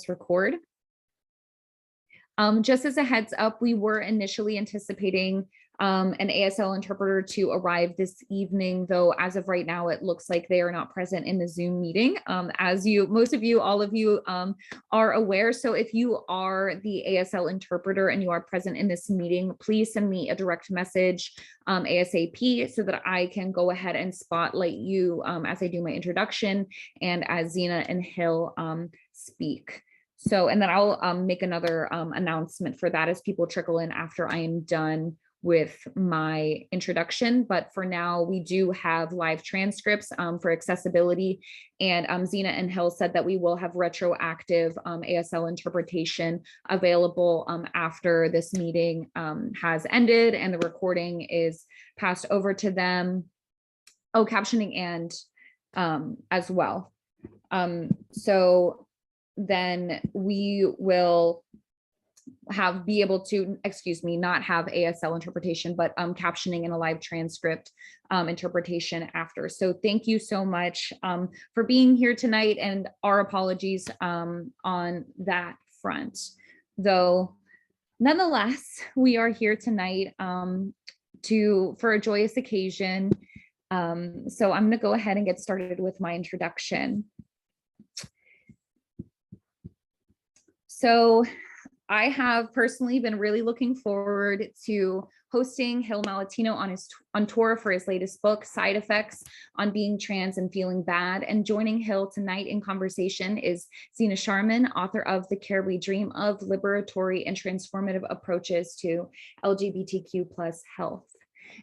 record. Just as a heads up, we were initially anticipating an ASL interpreter to arrive this evening, though as of right now, it looks like they are not present in the Zoom meeting, as most of you, all of you are aware. So if you are the ASL interpreter and you are present in this meeting, please send me a direct message ASAP so that I can go ahead and spotlight you as I do my introduction and as Zena and Hil speak. So, and then I'll make another announcement for that as people trickle in after I am done with my introduction. But for now, we do have live transcripts for accessibility. And Zena and Hil said that we will have retroactive ASL interpretation available after this meeting has ended and the recording is passed over to them. Oh, captioning and as well. So then we will be able to, not have ASL interpretation, but captioning and a live transcript interpretation after. So thank you so much for being here tonight, and our apologies on that front. Though, nonetheless, we are here tonight for a joyous occasion. So I'm going to go ahead and get started with my introduction. So I have personally been really looking forward to hosting Hil Malatino on tour for his latest book, Side Effects on Being Trans and Feeling Bad. And joining Hil tonight in conversation is Zena Sharman, author of The Care We Dream of: Liberatory and Transformative Approaches to LGBTQ+ Health.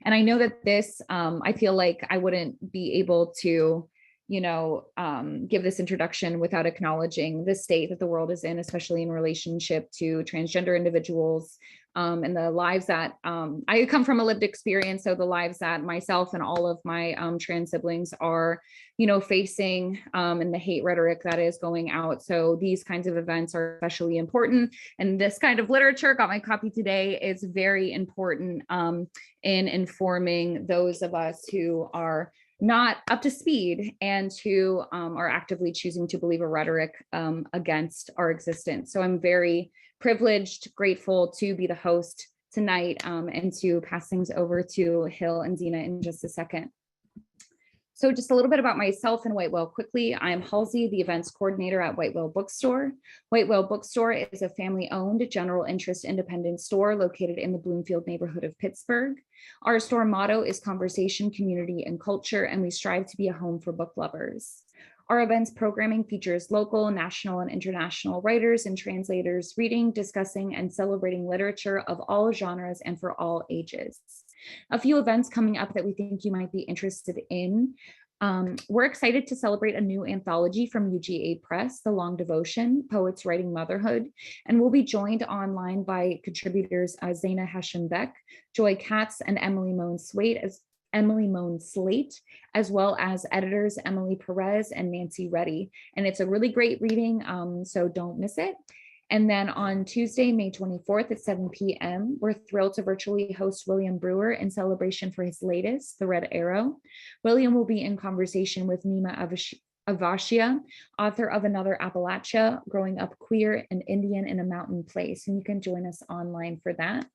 And I know that this, I feel like I wouldn't be able to give this introduction without acknowledging the state that the world is in, especially in relationship to transgender individuals and the lives that I come from a lived experience. So the lives that myself and all of my trans siblings are, facing and the hate rhetoric that is going out. So these kinds of events are especially important. And this kind of literature, got my copy today, is very important in informing those of us who are not up to speed and who are actively choosing to believe a rhetoric against our existence. So I'm very privileged, grateful to be the host tonight and to pass things over to Hil and Zena in just a second. So just a little bit about myself and White Whale quickly. I'm Halsey, the events coordinator at White Whale Bookstore. White Whale Bookstore is a family-owned, general interest independent store located in the Bloomfield neighborhood of Pittsburgh. Our store motto is conversation, community, and culture, and we strive to be a home for book lovers. Our events programming features local, national, and international writers and translators reading, discussing, and celebrating literature of all genres and for all ages. A few events coming up that we think you might be interested in. We're excited to celebrate a new anthology from UGA Press, The Long Devotion, Poets Writing Motherhood, and we'll be joined online by contributors Zena Heshenbeck, Joy Katz, and Emily Moan Slate, as well as editors Emily Perez and Nancy Reddy. And it's a really great reading, so don't miss it. And then on Tuesday, May 24th at 7 p.m., we're thrilled to virtually host William Brewer in celebration for his latest, The Red Arrow. William will be in conversation with Nima Avashia, author of Another Appalachia, Growing Up Queer and Indian in a Mountain Place. And you can join us online for that.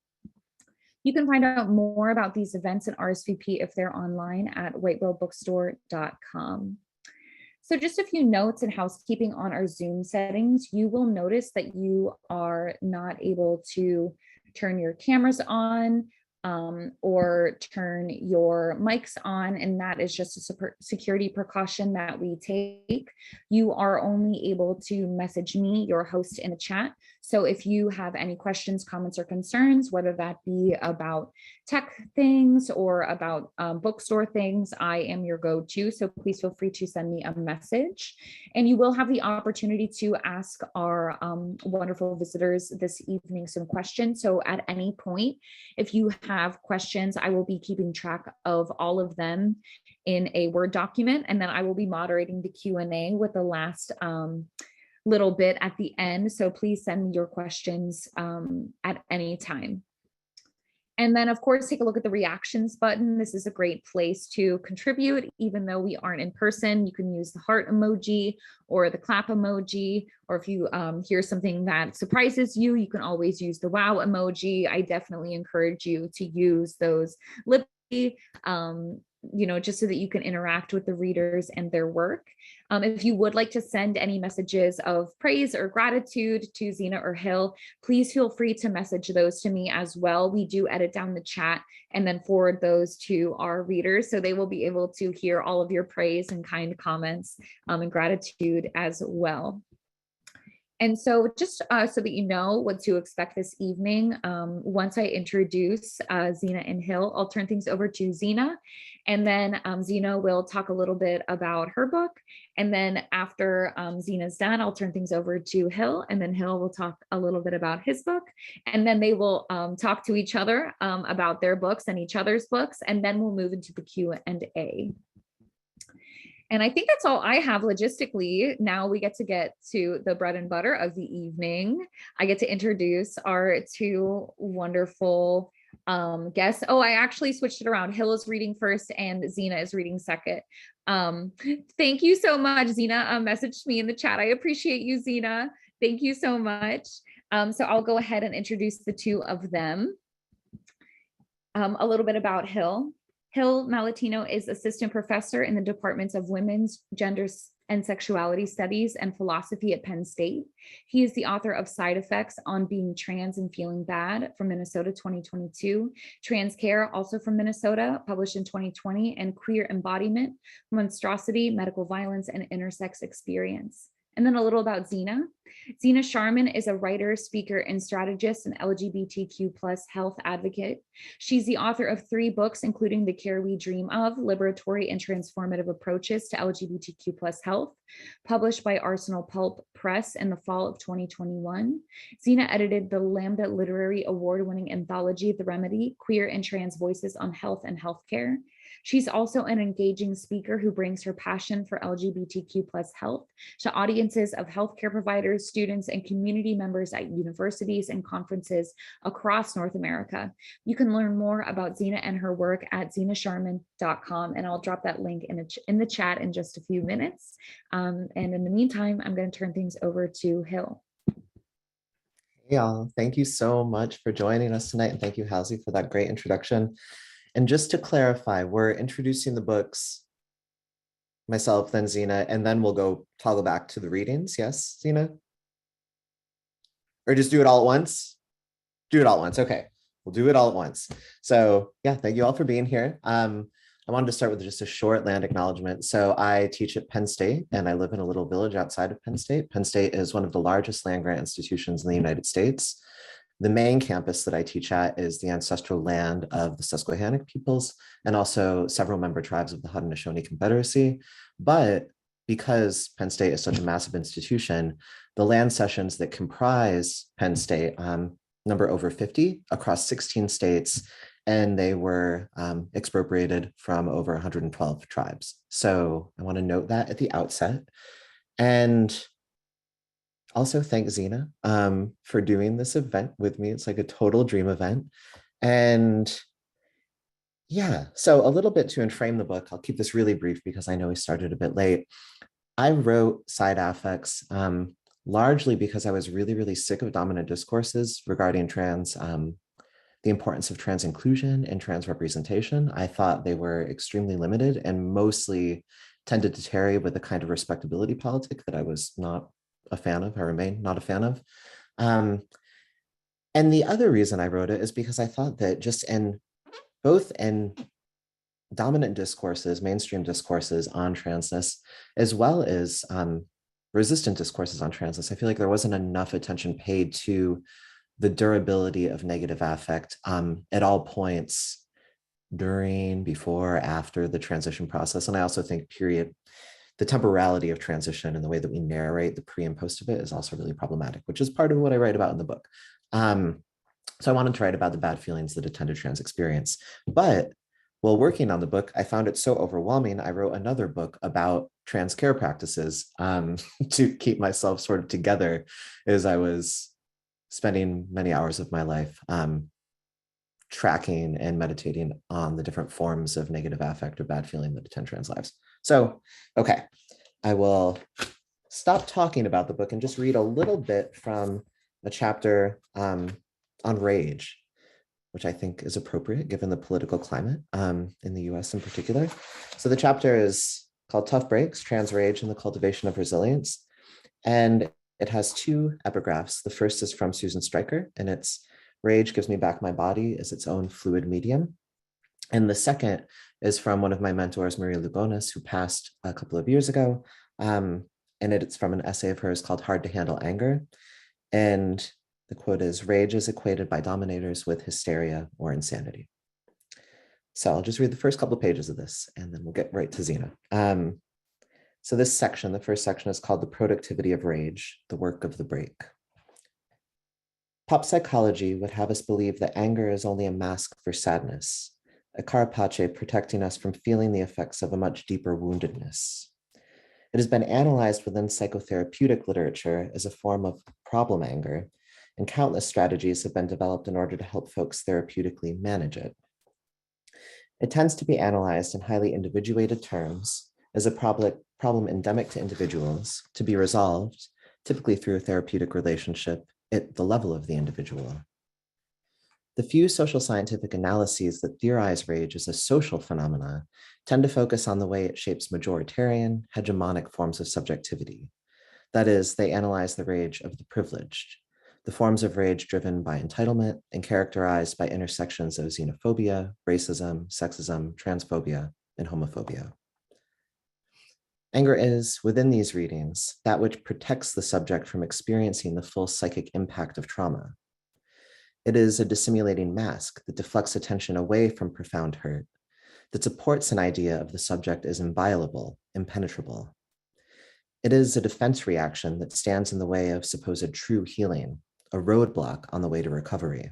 You can find out more about these events and RSVP if they're online at whitewhalebookstore.com. So just a few notes and housekeeping on our Zoom settings. You will notice that you are not able to turn your cameras on or turn your mics on, and that is just a security precaution that we take. You are only able to message me, your host, in a chat. So if you have any questions, comments, or concerns, whether that be about tech things or about bookstore things, I am your go-to. So please feel free to send me a message. And you will have the opportunity to ask our wonderful visitors this evening some questions. So at any point, if you have questions, I will be keeping track of all of them in a Word document, and then I will be moderating the Q&A with the last little bit at the end. So please send me your questions at any time. And then, of course, take a look at the reactions button. This is a great place to contribute, even though we aren't in person. You can use the heart emoji or the clap emoji, or if you hear something that surprises you, you can always use the wow emoji. I definitely encourage you to use those liberally, just so that you can interact with the readers and their work. If you would like to send any messages of praise or gratitude to Zena or Hil, please feel free to message those to me as well. We do edit down the chat and then forward those to our readers, so they will be able to hear all of your praise and kind comments and gratitude as well. And so just so that you know what to expect this evening, once I introduce Zena and Hil, I'll turn things over to Zena, and then Zena will talk a little bit about her book. And then after Zena's done, I'll turn things over to Hil, and then Hil will talk a little bit about his book. And then they will talk to each other about their books and each other's books, and then we'll move into the Q&A. And I think that's all I have logistically. Now we get to the bread and butter of the evening. I get to introduce our two wonderful guests. Oh, I actually switched it around. Hil is reading first and Zena is reading second. Thank you so much. Zena messaged me in the chat. I appreciate you, Zena. Thank you so much. So I'll go ahead and introduce the two of them. A little bit about Hil. Hil Malatino is assistant professor in the departments of women's, gender, and sexuality studies and philosophy at Penn State. He is the author of Side Effects on Being Trans and Feeling Bad from Minnesota 2022, Trans Care, also from Minnesota, published in 2020, and Queer Embodiment, Monstrosity, Medical Violence, and Intersex Experience. And then a little about Zena. Zena Sharman is a writer, speaker, and strategist and LGBTQ+ health advocate. She's the author of 3 books, including The Care We Dream Of, Liberatory and Transformative Approaches to LGBTQ+ Health, published by Arsenal Pulp Press in the fall of 2021. Zena edited the Lambda Literary Award-winning anthology, The Remedy, Queer and Trans Voices on Health and Healthcare. She's also an engaging speaker who brings her passion for LGBTQ+ health to audiences of healthcare providers, students, and community members at universities and conferences across North America. You can learn more about Zena and her work at zenasharman.com, and I'll drop that link in the chat in just a few minutes. And in the meantime, I'm going to turn things over to Hil. Hey y'all, thank you so much for joining us tonight, and thank you, Halsey, for that great introduction. And just to clarify, we're introducing the books, myself, then Zena, and then we'll go toggle back to the readings. Yes, Zena? Or just do it all at once? Do it all at once. Okay, we'll do it all at once. So yeah, thank you all for being here. I wanted to start with just a short land acknowledgement. So I teach at Penn State, and I live in a little village outside of Penn State. Penn State is one of the largest land grant institutions in the United States. The main campus that I teach at is the ancestral land of the Susquehannock peoples and also several member tribes of the Haudenosaunee Confederacy. But because Penn State is such a massive institution, the land cessions that comprise Penn State number over 50 across 16 states, and they were expropriated from over 112 tribes. So I want to note that at the outset. And also thank Zena for doing this event with me. It's like a total dream event. And yeah, so a little bit to frame the book. I'll keep this really brief because I know we started a bit late. I wrote Side Affects largely because I was really, really sick of dominant discourses regarding trans, the importance of trans inclusion and trans representation. I thought they were extremely limited and mostly tended to tarry with a kind of respectability politic that I was not a fan of, I remain not a fan of. And the other reason I wrote it is because I thought that just both in dominant discourses, mainstream discourses on transness, as well as resistant discourses on transness, I feel like there wasn't enough attention paid to the durability of negative affect at all points during, before, after the transition process. And I also think the temporality of transition and the way that we narrate the pre and post of it is also really problematic, which is part of what I write about in the book. So I wanted to write about the bad feelings that attend a trans experience. But while working on the book, I found it so overwhelming, I wrote another book about trans care practices to keep myself sort of together as I was spending many hours of my life tracking and meditating on the different forms of negative affect or bad feeling that attend trans lives. So, okay, I will stop talking about the book and just read a little bit from a chapter on rage, which I think is appropriate given the political climate in the US in particular. So the chapter is called Tough Breaks, Trans Rage and the Cultivation of Resilience. And it has two epigraphs. The first is from Susan Stryker, and it's Rage gives me back my body as its own fluid medium. And the second is from one of my mentors, Maria Lugones, who passed a couple of years ago. And it's from an essay of hers called Hard to Handle Anger. And the quote is, rage is equated by dominators with hysteria or insanity. So I'll just read the first couple of pages of this, and then we'll get right to Zena. So this section, the first section, is called The Productivity of Rage, the Work of the Break. Pop psychology would have us believe that anger is only a mask for sadness, a carapace protecting us from feeling the effects of a much deeper woundedness. It has been analyzed within psychotherapeutic literature as a form of problem anger, and countless strategies have been developed in order to help folks therapeutically manage it. It tends to be analyzed in highly individuated terms as a problem endemic to individuals to be resolved, typically through a therapeutic relationship at the level of the individual. The few social scientific analyses that theorize rage as a social phenomena tend to focus on the way it shapes majoritarian, hegemonic forms of subjectivity. That is, they analyze the rage of the privileged, the forms of rage driven by entitlement and characterized by intersections of xenophobia, racism, sexism, transphobia, and homophobia. Anger is, within these readings, that which protects the subject from experiencing the full psychic impact of trauma. It is a dissimulating mask that deflects attention away from profound hurt, that supports an idea of the subject as inviolable, impenetrable. It is a defense reaction that stands in the way of supposed true healing, a roadblock on the way to recovery.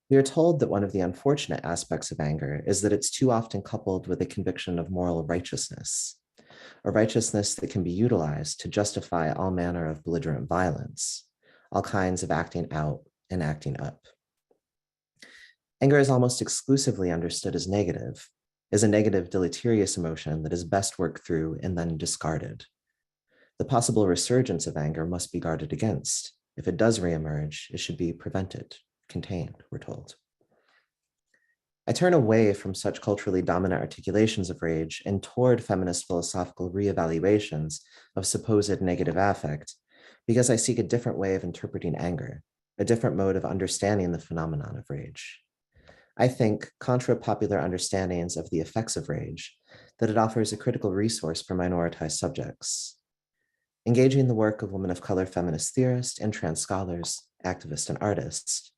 We are told that one of the unfortunate aspects of anger is that it's too often coupled with a conviction of moral righteousness, a righteousness that can be utilized to justify all manner of belligerent violence, all kinds of acting out and acting up. Anger is almost exclusively understood as negative, as a negative deleterious emotion that is best worked through and then discarded. The possible resurgence of anger must be guarded against. If it does reemerge, it should be prevented, contained, we're told. I turn away from such culturally dominant articulations of rage and toward feminist philosophical reevaluations of supposed negative affect because I seek a different way of interpreting anger, a different mode of understanding the phenomenon of rage. I think, contra popular understandings of the effects of rage, that it offers a critical resource for minoritized subjects. Engaging the work of women of color feminist theorists and trans scholars, activists, and artists,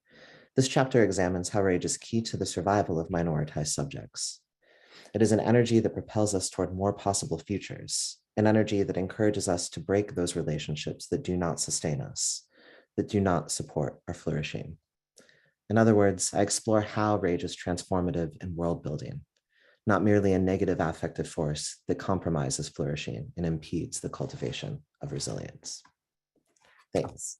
this chapter examines how rage is key to the survival of minoritized subjects. It is an energy that propels us toward more possible futures, an energy that encourages us to break those relationships that do not sustain us, that do not support our flourishing. In other words, I explore how rage is transformative and world building, not merely a negative affective force that compromises flourishing and impedes the cultivation of resilience. Thanks.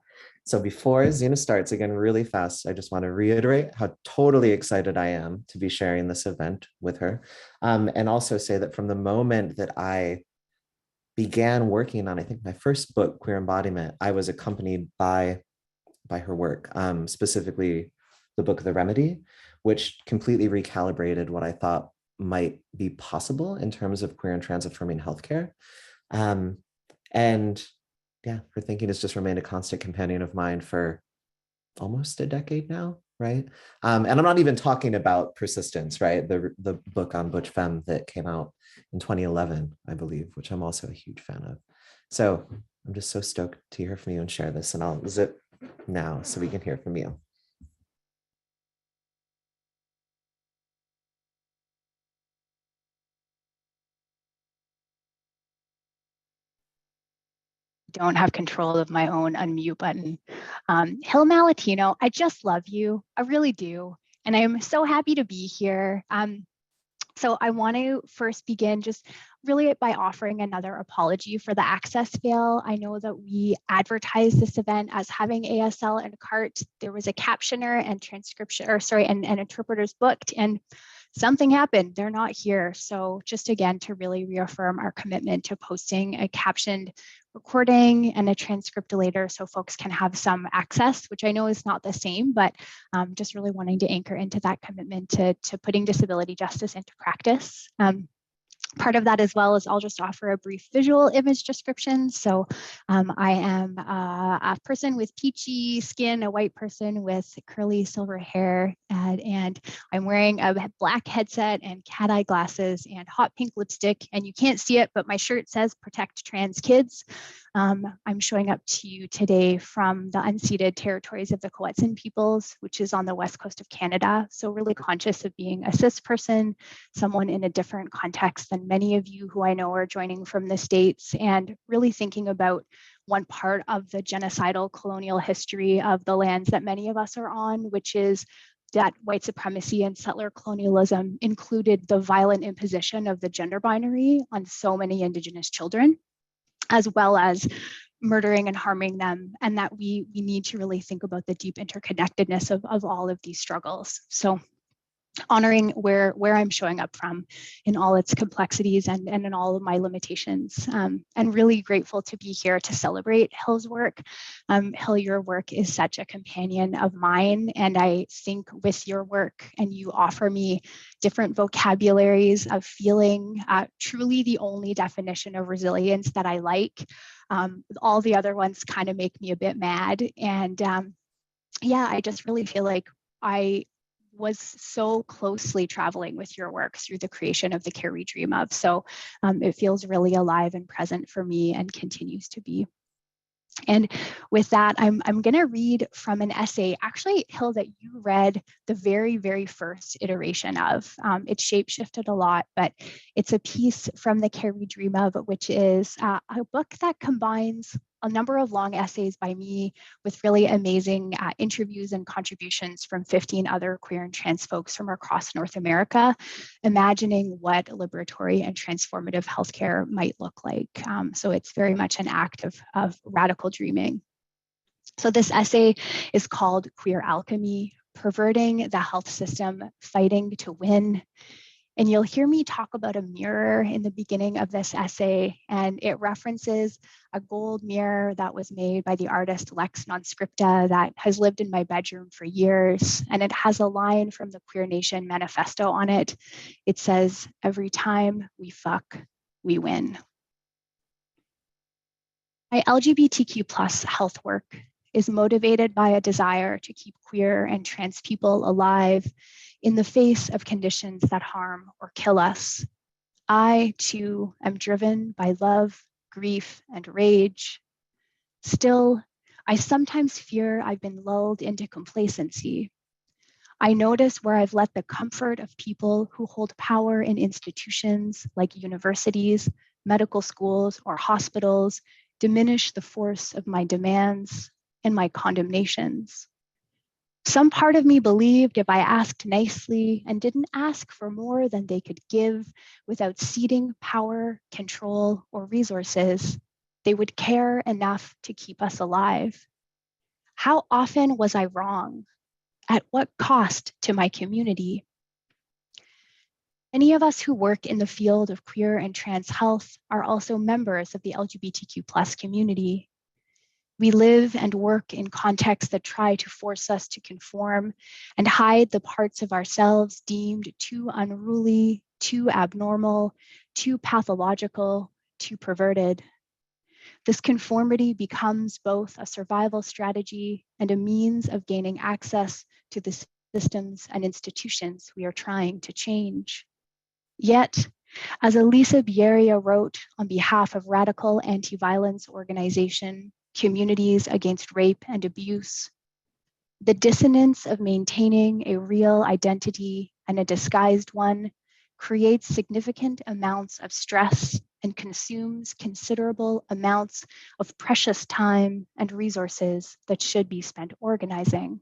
So before Zena starts, again, really fast, I just want to reiterate how totally excited I am to be sharing this event with her. And also say that from the moment that I began working on, I think, my first book, Queer Embodiment, I was accompanied by her work, specifically the book, The Remedy, which completely recalibrated what I thought might be possible in terms of queer and trans affirming healthcare. And yeah, her thinking has just remained a constant companion of mine for almost a decade now, right? And I'm not even talking about Persistence, right? The book on Butch Femme that came out in 2011, I believe, which I'm also a huge fan of. So I'm just so stoked to hear from you and share this, and I'll zip now so we can hear from you. Don't have control of my own unmute button. Hil Malatino, I just love you. I really do. And I'm so happy to be here. So I want to first begin just really by offering another apology for the access fail. I know that we advertised this event as having ASL and CART. There was a captioner and and interpreters booked, and something happened. They're not here. So just again, to really reaffirm our commitment to posting a captioned recording and a transcript later so folks can have some access, which I know is not the same, but just really wanting to anchor into that commitment to putting disability justice into practice. Part of that as well is I'll just offer a brief visual image description. So I am a person with peachy skin, a white person with curly silver hair, and I'm wearing a black headset and cat eye glasses and hot pink lipstick. And you can't see it, but my shirt says "Protect Trans Kids." I'm showing up to you today from the unceded territories of the Quetzin peoples, which is on the west coast of Canada. So really conscious of being a cis person, someone in a different context than many of you who I know are joining from the States, and really thinking about one part of the genocidal colonial history of the lands that many of us are on, which is that white supremacy and settler colonialism included the violent imposition of the gender binary on so many Indigenous children, as well as murdering and harming them, and that we need to really think about the deep interconnectedness of all of these struggles. So honoring where I'm showing up from in all its complexities and in all of my limitations, and really grateful to be here to celebrate Hil's work. Hil, your work is such a companion of mine, and I think with your work, and you offer me different vocabularies of feeling, truly the only definition of resilience that I like. All the other ones kind of make me a bit mad, and yeah, I just really feel like I was so closely traveling with your work through the creation of the Care We Dream Of. So it feels really alive and present for me and continues to be. And with that, I'm going to read from an essay, actually, Hil, that you read the very, very first iteration of. It shapeshifted a lot, but it's a piece from the Care We Dream Of, which is a book that combines a number of long essays by me with really amazing interviews and contributions from 15 other queer and trans folks from across North America, imagining what liberatory and transformative healthcare might look like. So it's very much an act of radical dreaming. So this essay is called Queer Alchemy: Perverting the Health System, Fighting to Win. And you'll hear me talk about a mirror in the beginning of this essay, and it references a gold mirror that was made by the artist Lex Nonscripta that has lived in my bedroom for years. And it has a line from the Queer Nation manifesto on it. It says, "Every time we fuck, we win." My LGBTQ plus health work is motivated by a desire to keep queer and trans people alive in the face of conditions that harm or kill us. I, too, am driven by love, grief, and rage. Still, I sometimes fear I've been lulled into complacency. I notice where I've let the comfort of people who hold power in institutions like universities, medical schools, or hospitals diminish the force of my demands and my condemnations. Some part of me believed if I asked nicely and didn't ask for more than they could give without ceding power, control, or resources, they would care enough to keep us alive. How often was I wrong? At what cost to my community? Many of us who work in the field of queer and trans health are also members of the LGBTQ plus community. We live and work in contexts that try to force us to conform and hide the parts of ourselves deemed too unruly, too abnormal, too pathological, too perverted. This conformity becomes both a survival strategy and a means of gaining access to the systems and institutions we are trying to change. Yet, as Elisa Bieria wrote on behalf of radical anti-violence organization, Communities Against Rape and Abuse, the dissonance of maintaining a real identity and a disguised one creates significant amounts of stress and consumes considerable amounts of precious time and resources that should be spent organizing.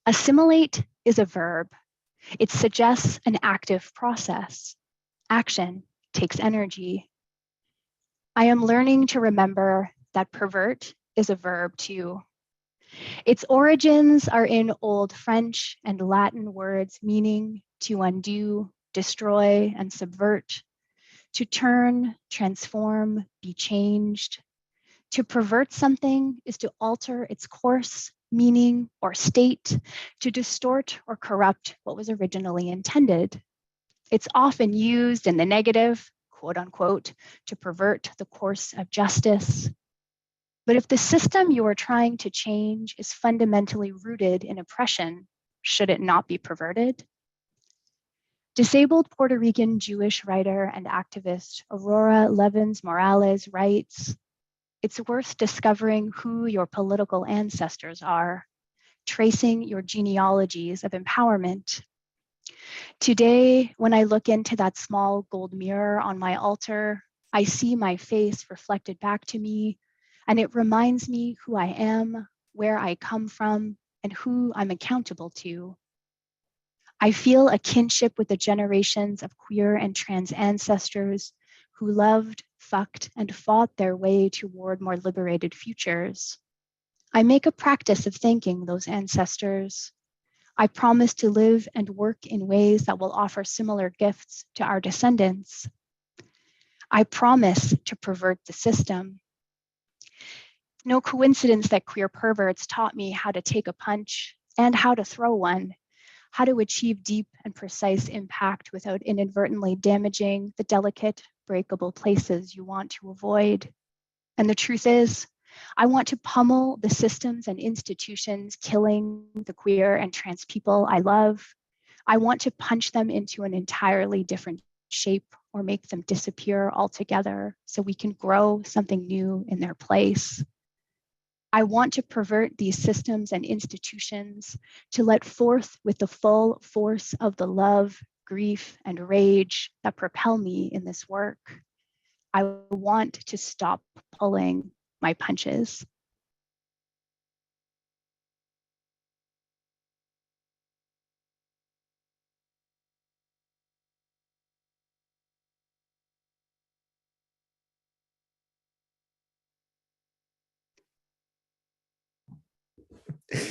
Assimilate is a verb. It suggests an active process. Action takes energy. I am learning to remember that pervert is a verb too. Its origins are in Old French and Latin words meaning to undo, destroy, and subvert, to turn, transform, be changed. To pervert something is to alter its course, meaning, or state, to distort or corrupt what was originally intended. It's often used in the negative, quote unquote, to pervert the course of justice. But if the system you are trying to change is fundamentally rooted in oppression, should it not be perverted? Disabled Puerto Rican Jewish writer and activist Aurora Levins Morales writes, "It's worth discovering who your political ancestors are, tracing your genealogies of empowerment. Today, when I look into that small gold mirror on my altar, I see my face reflected back to me, and it reminds me who I am, where I come from, and who I'm accountable to. I feel a kinship with the generations of queer and trans ancestors who loved, fucked, and fought their way toward more liberated futures. I make a practice of thanking those ancestors. I promise to live and work in ways that will offer similar gifts to our descendants. I promise to pervert the system. No coincidence that queer perverts taught me how to take a punch and how to throw one, how to achieve deep and precise impact without inadvertently damaging the delicate, breakable places you want to avoid. And the truth is, I want to pummel the systems and institutions killing the queer and trans people I love. I want to punch them into an entirely different shape or make them disappear altogether so we can grow something new in their place. I want to pervert these systems and institutions to let forth with the full force of the love, grief, and rage that propel me in this work. I want to stop pulling my punches."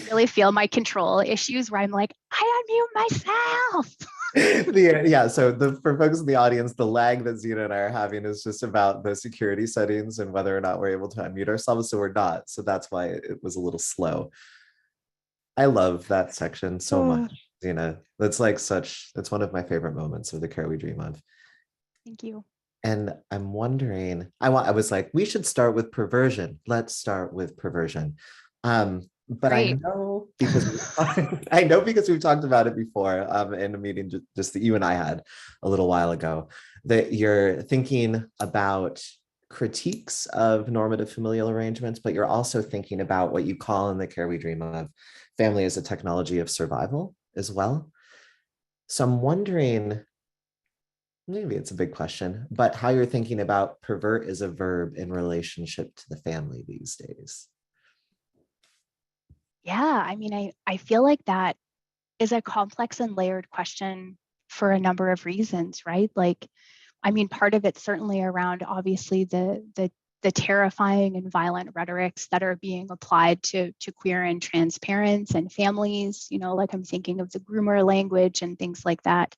Really feel my control issues where I'm like, I unmute myself. Yeah, so for folks in the audience, the lag that Zena and I are having is just about the security settings and whether or not we're able to unmute ourselves. So we're not. So that's why it was a little slow. I love that section so much, Zena. That's one of my favorite moments of The Care We Dream Of. Thank you. And I'm wondering, I was like, we should start with perversion. Let's start with perversion. But Great. I know because we've talked about it before in a meeting just that you and I had a little while ago, that you're thinking about critiques of normative familial arrangements, but you're also thinking about what you call in The Care We Dream Of, family as a technology of survival as well. So I'm wondering, maybe it's a big question, but how you're thinking about pervert as a verb in relationship to the family these days. Yeah, I mean, I feel like that is a complex and layered question for a number of reasons, right? Like, I mean, part of it's certainly around obviously the terrifying and violent rhetorics that are being applied to queer and trans parents and families, you know, like I'm thinking of the groomer language and things like that,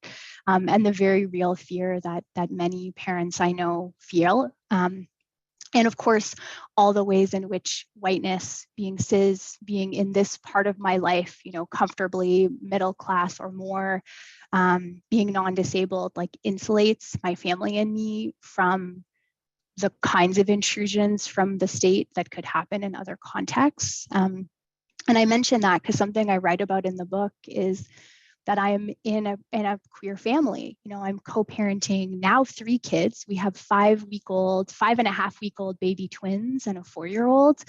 and the very real fear that many parents I know feel. And of course, all the ways in which whiteness, being cis, being in this part of my life, you know, comfortably middle class or more, being non-disabled, like insulates my family and me from the kinds of intrusions from the state that could happen in other contexts. And I mention that because something I write about in the book is that I'm in a queer family. You know, I'm co-parenting now 3 kids. We have 5.5-week-old baby twins and a 4-year-old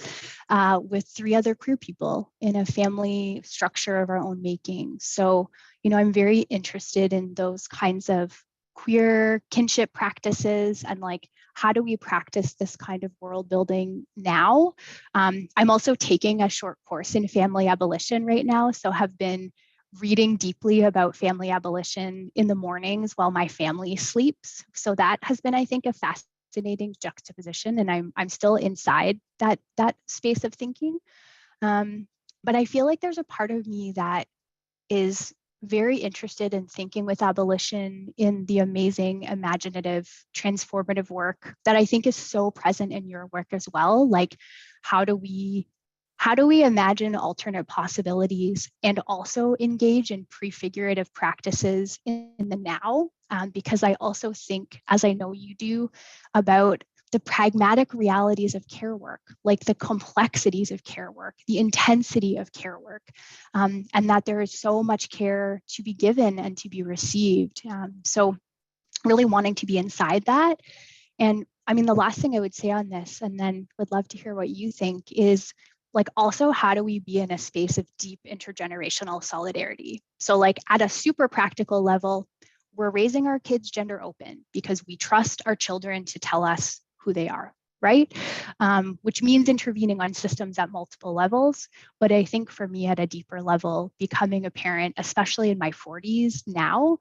with 3 other queer people in a family structure of our own making. So, you know, I'm very interested in those kinds of queer kinship practices and like, how do we practice this kind of world building now? I'm also taking a short course in family abolition right now, so have been reading deeply about family abolition in the mornings while my family sleeps. So that has been, I think, a fascinating juxtaposition, and I'm still inside that space of thinking. But I feel like there's a part of me that is very interested in thinking with abolition in the amazing, imaginative, transformative work that I think is so present in your work as well. Like, how do we imagine alternate possibilities and also engage in prefigurative practices in the now? Because I also think, as I know you do, about the pragmatic realities of care work, like the complexities of care work, the intensity of care work, and that there is so much care to be given and to be received. So really wanting to be inside that. And I mean, the last thing I would say on this, and then would love to hear what you think, is like also how do we be in a space of deep intergenerational solidarity? So like at a super practical level, we're raising our kids gender open because we trust our children to tell us who they are, right? Which means intervening on systems at multiple levels. But I think for me at a deeper level, becoming a parent, especially in my 40s now,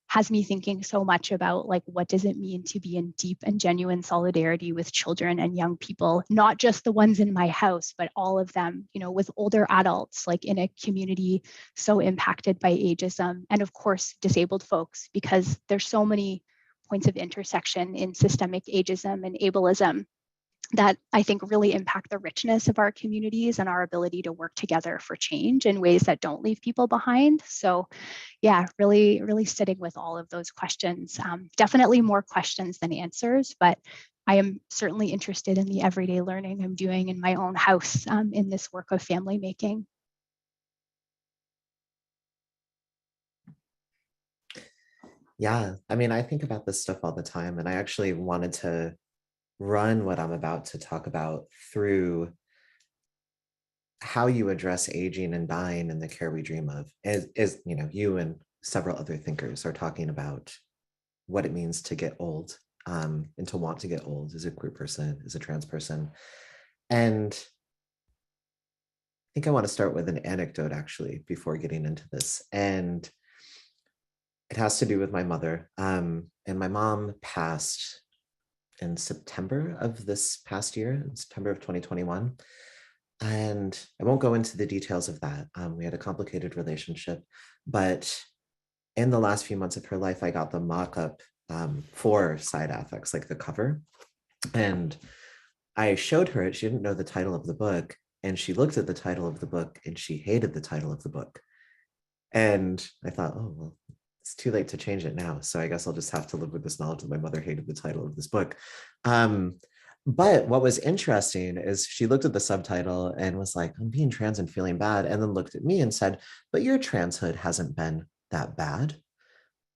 has me thinking so much about like, what does it mean to be in deep and genuine solidarity with children and young people, not just the ones in my house, but all of them, you know, with older adults, like in a community so impacted by ageism, and of course, disabled folks, because there's so many points of intersection in systemic ageism and ableism that I think really impact the richness of our communities and our ability to work together for change in ways that don't leave people behind. So yeah, really, really sitting with all of those questions. Definitely more questions than answers, but I am certainly interested in the everyday learning I'm doing in my own house in this work of family making. Yeah, I mean, I think about this stuff all the time, and I actually wanted to run what I'm about to talk about through how you address aging and dying in the care we dream of. As you know, you and several other thinkers are talking about what it means to get old, and to want to get old as a queer person, as a trans person. And I think I want to start with an anecdote actually before getting into this. And it has to do with my mother. And my mom passed in September of this past year, in September of 2021. And I won't go into the details of that. We had a complicated relationship, but in the last few months of her life, I got the mock-up for Side Affects, like the cover. And I showed her it. She didn't know the title of the book. And she looked at the title of the book and she hated the title of the book. And I thought, oh, well, it's too late to change it now. So I guess I'll just have to live with this knowledge that my mother hated the title of this book. But what was interesting is she looked at the subtitle and was like, I'm being trans and feeling bad. And then looked at me and said, but your transhood hasn't been that bad.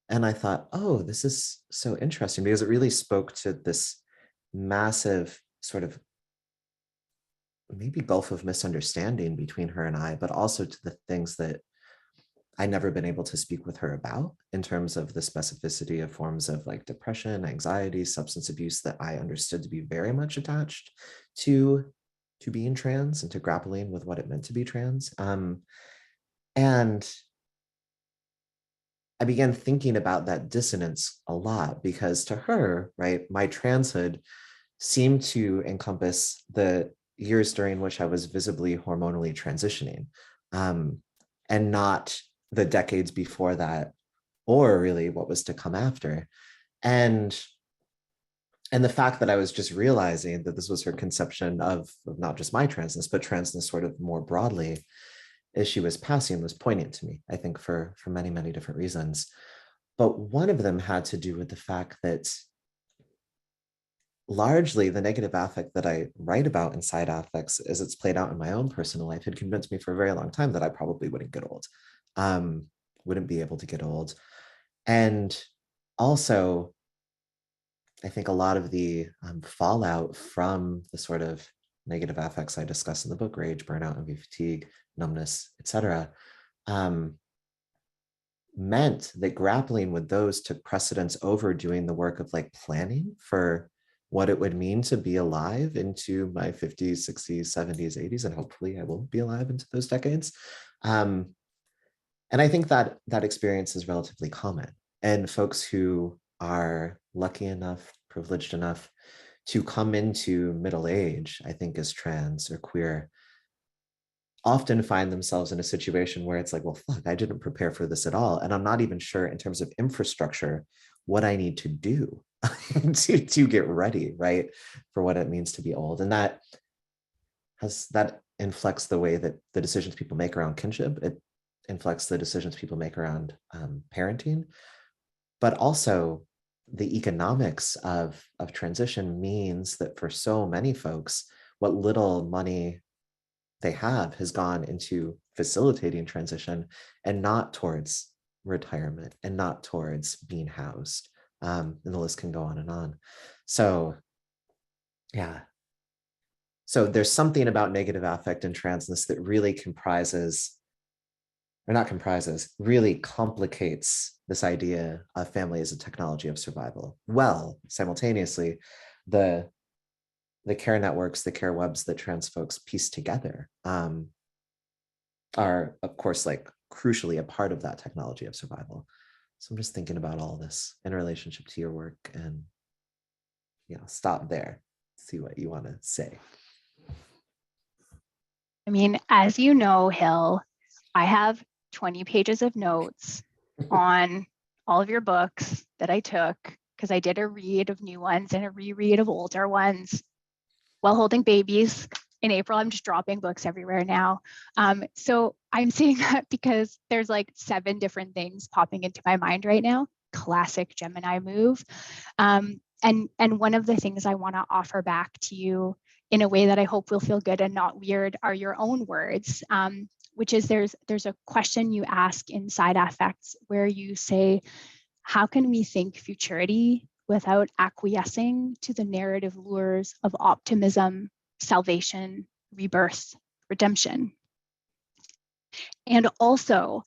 And I thought, oh, this is so interesting because it really spoke to this massive sort of maybe gulf of misunderstanding between her and I, but also to the things that I'd never been able to speak with her about in terms of the specificity of forms of like depression, anxiety, substance abuse that I understood to be very much attached to being trans and to grappling with what it meant to be trans. And I began thinking about that dissonance a lot because to her, right, my transhood seemed to encompass the years during which I was visibly hormonally transitioning, and not the decades before that, or really what was to come after. And the fact that I was just realizing that this was her conception of not just my transness, but transness sort of more broadly as she was passing was poignant to me, I think for many, many different reasons. But one of them had to do with the fact that largely the negative affect that I write about in Side Affects as it's played out in my own personal life had convinced me for a very long time that I probably wouldn't get old. Wouldn't be able to get old. And also, I think a lot of the fallout from the sort of negative affects I discuss in the book, rage, burnout, envy, fatigue, numbness, etc., meant that grappling with those took precedence over doing the work of like planning for what it would mean to be alive into my 50s, 60s, 70s, 80s, and hopefully I will be alive into those decades. And I think that that experience is relatively common. And folks who are lucky enough, privileged enough to come into middle age, I think as trans or queer, often find themselves in a situation where it's like, well, fuck, I didn't prepare for this at all. And I'm not even sure in terms of infrastructure what I need to do to get ready, right, for what it means to be old. And that inflects the way that the decisions people make around kinship. It inflects the decisions people make around parenting, but also the economics of transition means that for so many folks, what little money they have has gone into facilitating transition and not towards retirement and not towards being housed. And the list can go on and on. So yeah. So there's something about negative affect and transness that really really complicates this idea of family as a technology of survival. Well, simultaneously, the care networks, the care webs that trans folks piece together are, of course, like crucially a part of that technology of survival. So I'm just thinking about all this in relationship to your work, and stop there, see what you want to say. I mean, as you know, Hil, I have 20 pages of notes on all of your books that I took because I did a read of new ones and a reread of older ones while holding babies. In April, I'm just dropping books everywhere now. So I'm saying that because there's like 7 different things popping into my mind right now. Classic Gemini move. And one of the things I want to offer back to you in a way that I hope will feel good and not weird are your own words, which is there's a question you ask in Side Affects where you say, how can we think futurity without acquiescing to the narrative lures of optimism, salvation, rebirth, redemption? And also,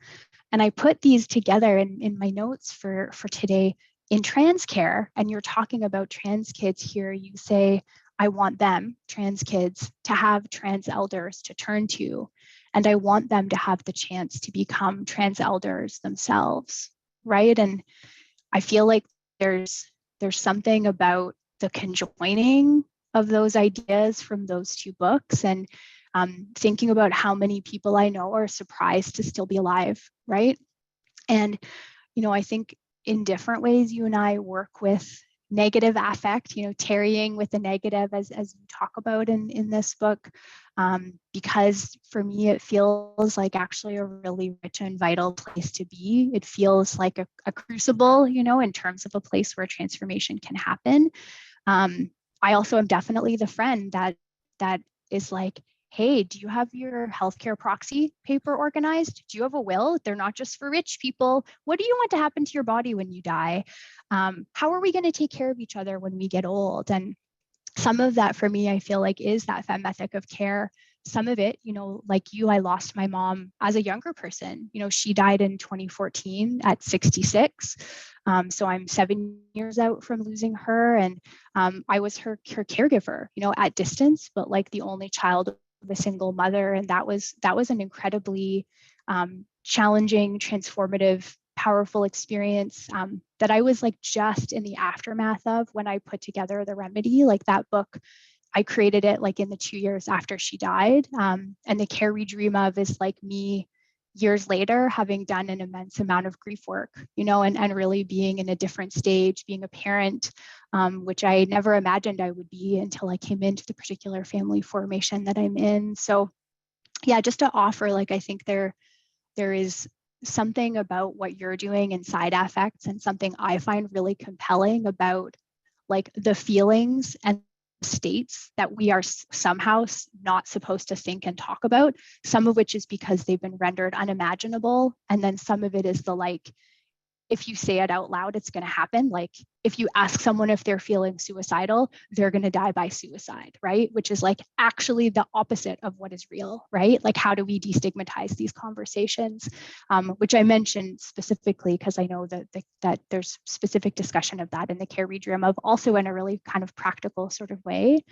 and I put these together in my notes for today, in trans care, and you're talking about trans kids here, you say, I want them, trans kids, to have trans elders to turn to, and I want them to have the chance to become trans elders themselves, right? And I feel like there's something about the conjoining of those ideas from those 2 books, and thinking about how many people I know are surprised to still be alive, right? And, I think in different ways, you and I work with negative affect, tarrying with the negative as you talk about in this book, because for me, it feels like actually a really rich and vital place to be. It feels like a crucible, in terms of a place where transformation can happen. I also am definitely the friend that is like, hey, do you have your healthcare proxy paper organized? Do you have a will? They're not just for rich people. What do you want to happen to your body when you die? How are we going to take care of each other when we get old? And some of that for me, I feel like is that femme ethic of care. Some of it, like you, I lost my mom as a younger person. She died in 2014 at 66. So I'm 7 years out from losing her. And I was her caregiver, at distance, but like the only child of a single mother. And that was an incredibly challenging, transformative, powerful experience that I was like just in the aftermath of when I put together The Remedy. Like that book, I created it like in the 2 years after she died. And The Care We Dream Of is like me years later, having done an immense amount of grief work, and really being in a different stage, being a parent, which I never imagined I would be until I came into the particular family formation that I'm in. So yeah, just to offer, like, I think there is something about what you're doing in Side Affects, and something I find really compelling about like the feelings and states that we are somehow not supposed to think and talk about, some of which is because they've been rendered unimaginable. And then some of it is the like, if you say it out loud, it's going to happen. Like if you ask someone if they're feeling suicidal, they're going to die by suicide, right? Which is like actually the opposite of what is real, right? Like how do we destigmatize these conversations? Which I mentioned specifically because I know that there's specific discussion of that in The Care We Dream Of, also in a really kind of practical sort of way.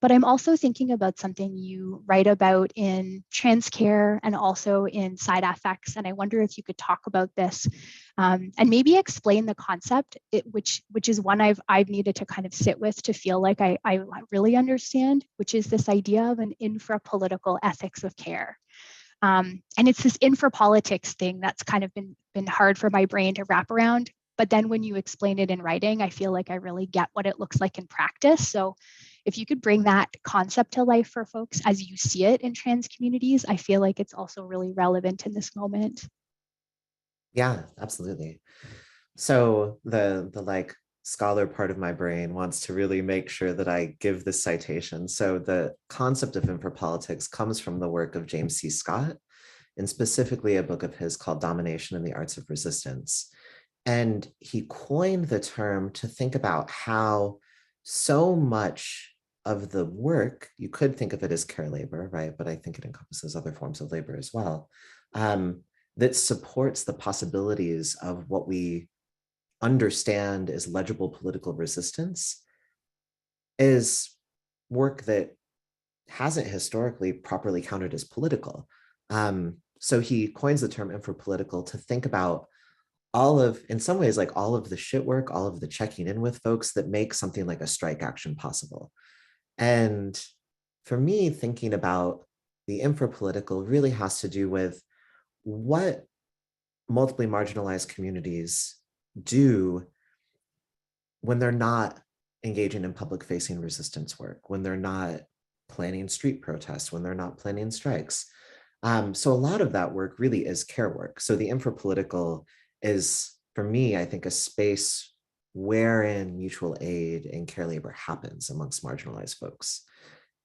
But I'm also thinking about something you write about in Trans Care and also in Side Affects. And I wonder if you could talk about this and maybe explain the concept, which is one I've needed to kind of sit with to feel like I really understand, which is this idea of an infra-political ethics of care. And it's this infra-politics thing that's kind of been hard for my brain to wrap around. But then when you explain it in writing, I feel like I really get what it looks like in practice. So if you could bring that concept to life for folks as you see it in trans communities, I feel like it's also really relevant in this moment. Yeah, absolutely. So the like scholar part of my brain wants to really make sure that I give this citation. So the concept of infrapolitics comes from the work of James C. Scott, and specifically a book of his called Domination and the Arts of Resistance. And he coined the term to think about how so much of the work, you could think of it as care labor, right? But I think it encompasses other forms of labor as well, that supports the possibilities of what we understand as legible political resistance is work that hasn't historically properly counted as political. So he coins the term infrapolitical to think about all of, in some ways, like all of the shit work, all of the checking in with folks that make something like a strike action possible. And for me, thinking about the infrapolitical really has to do with what multiply marginalized communities do when they're not engaging in public facing resistance work, when they're not planning street protests, when they're not planning strikes. So a lot of that work really is care work. So the infrapolitical is, for me, I think, a space wherein mutual aid and care labor happens amongst marginalized folks.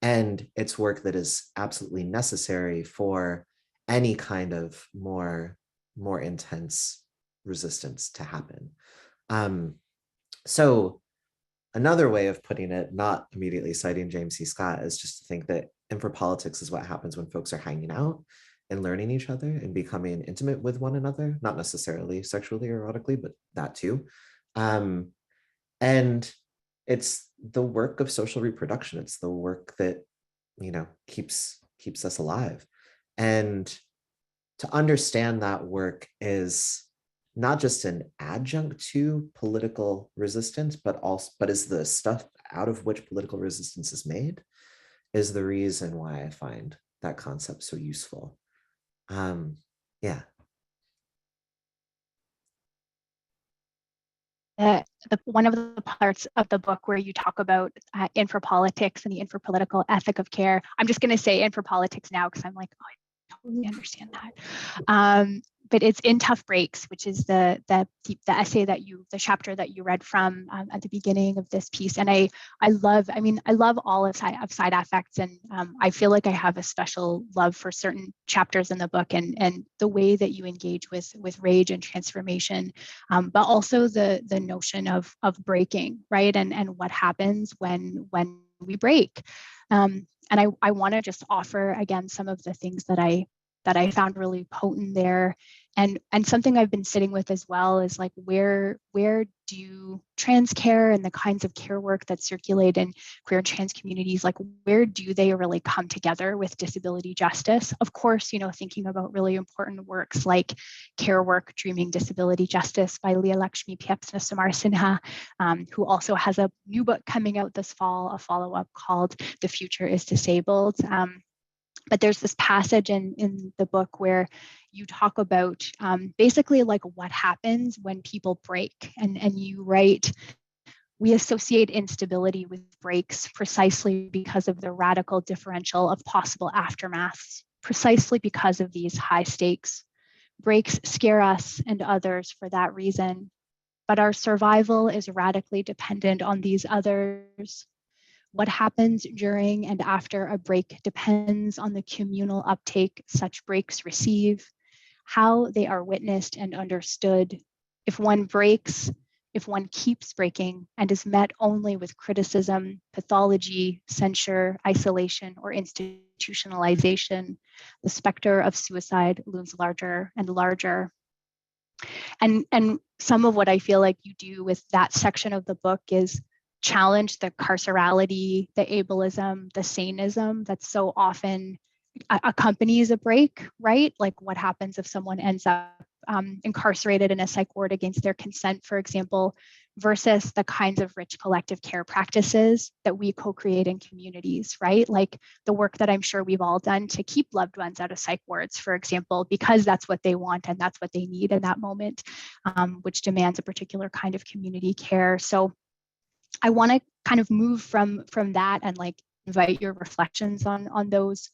And it's work that is absolutely necessary for any kind of more intense resistance to happen. So another way of putting it, not immediately citing James C. Scott, is just to think that infrapolitics is what happens when folks are hanging out and learning each other and becoming intimate with one another, not necessarily sexually or erotically, but that too. And it's the work of social reproduction. It's the work that, you know, keeps us alive. And to understand that work is not just an adjunct to political resistance, but is the stuff out of which political resistance is made, is the reason why I find that concept so useful. Yeah. One of the parts of the book where you talk about infrapolitics and the infrapolitical ethic of care, I'm just going to say infrapolitics now because I'm like, oh, I totally understand that. But it's in Tough Breaks, which is the essay the chapter that you read from at the beginning of this piece. And I love all of side affects, and I feel like I have a special love for certain chapters in the book and the way that you engage with rage and transformation, but also the notion of breaking, right? And what happens when we break. And I want to just offer again some of the things that I found really potent there. And something I've been sitting with as well is like, where do trans care and the kinds of care work that circulate in queer and trans communities, like where do they really come together with disability justice? Of course, you know, thinking about really important works like Care Work, Dreaming Disability Justice by Leah Lakshmi Piepzna Samar Sinha, who also has a new book coming out this fall, a follow-up called The Future is Disabled. But there's this passage in the book where you talk about basically like what happens when people break. And you write, we associate instability with breaks precisely because of the radical differential of possible aftermaths, precisely because of these high stakes. Breaks scare us and others for that reason, but our survival is radically dependent on these others. What happens during and after a break depends on the communal uptake such breaks receive, how they are witnessed and understood. If one breaks, if one keeps breaking and is met only with criticism, pathology, censure, isolation, or institutionalization, the specter of suicide looms larger and larger. And some of what I feel like you do with that section of the book is challenge the carcerality, the ableism, the saneism that so often accompanies a break, right? Like what happens if someone ends up incarcerated in a psych ward against their consent, for example, versus the kinds of rich collective care practices that we co-create in communities, right? Like the work that I'm sure we've all done to keep loved ones out of psych wards, for example, because that's what they want and that's what they need in that moment, which demands a particular kind of community care. So I want to kind of move from that and like invite your reflections on those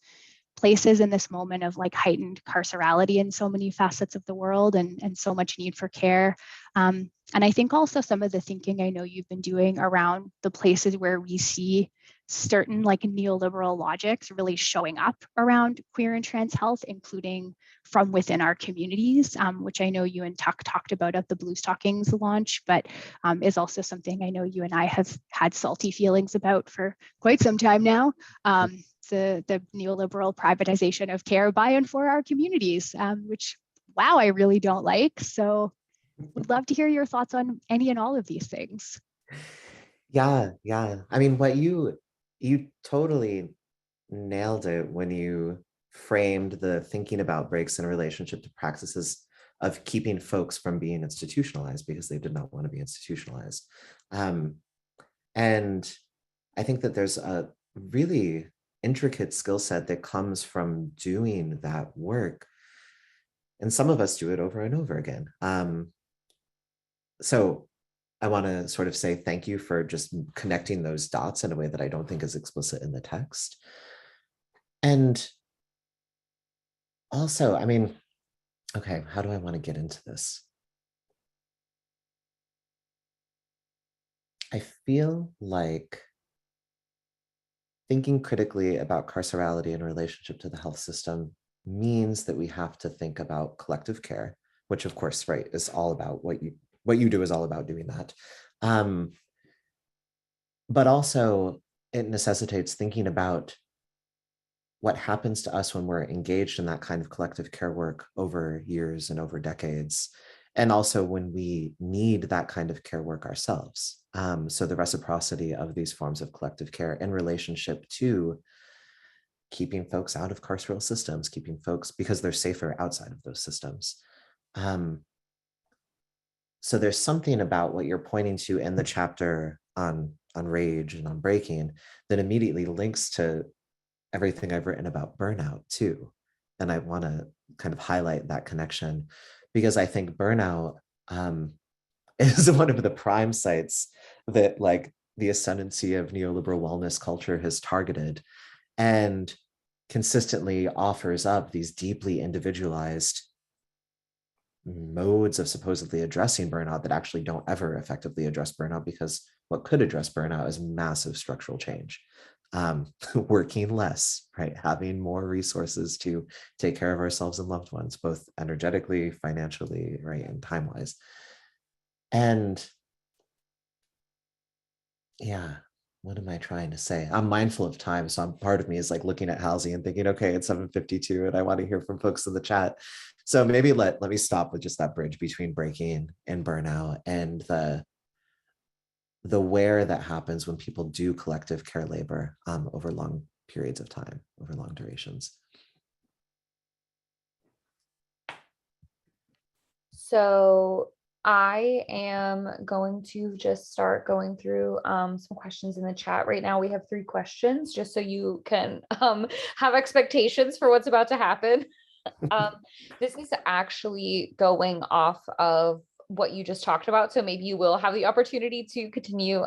places in this moment of like heightened carcerality in so many facets of the world and so much need for care. And I think also some of the thinking I know you've been doing around the places where we see certain like neoliberal logics really showing up around queer and trans health, including from within our communities, which I know you and Tuck talked about at the Blue Stockings launch, but is also something I know you and I have had salty feelings about for quite some time now. The neoliberal privatization of care by and for our communities, which, wow, I really don't like. So would love to hear your thoughts on any and all of these things. Yeah. I mean, what you totally nailed it when you framed the thinking about breaks in relationship to practices of keeping folks from being institutionalized because they did not want to be institutionalized. And I think that there's a really intricate skill set that comes from doing that work. And some of us do it over and over again. So I want to sort of say thank you for just connecting those dots in a way that I don't think is explicit in the text. And also, I mean, okay, how do I want to get into this? I feel like thinking critically about carcerality in relationship to the health system means that we have to think about collective care, which of course, right, is all about what you do is all about doing that. But also it necessitates thinking about what happens to us when we're engaged in that kind of collective care work over years and over decades. And also when we need that kind of care work ourselves. So the reciprocity of these forms of collective care in relationship to keeping folks out of carceral systems, keeping folks because they're safer outside of those systems. So there's something about what you're pointing to in the chapter on rage and on breaking that immediately links to everything I've written about burnout too. And I want to kind of highlight that connection because I think burnout is one of the prime sites that like the ascendancy of neoliberal wellness culture has targeted and consistently offers up these deeply individualized modes of supposedly addressing burnout that actually don't ever effectively address burnout, because what could address burnout is massive structural change. Working less, right? Having more resources to take care of ourselves and loved ones, both energetically, financially, right, and time-wise. And yeah, what am I trying to say? I'm mindful of time. So part of me is like looking at Halsey and thinking, okay, it's 7:52 and I want to hear from folks in the chat. So maybe let me stop with just that bridge between breaking and burnout and the where that happens when people do collective care labor over long periods of time, over long durations. So I am going to just start going through some questions in the chat. Right now we have 3 questions, just so you can have expectations for what's about to happen. This is actually going off of what you just talked about, so maybe you will have the opportunity to continue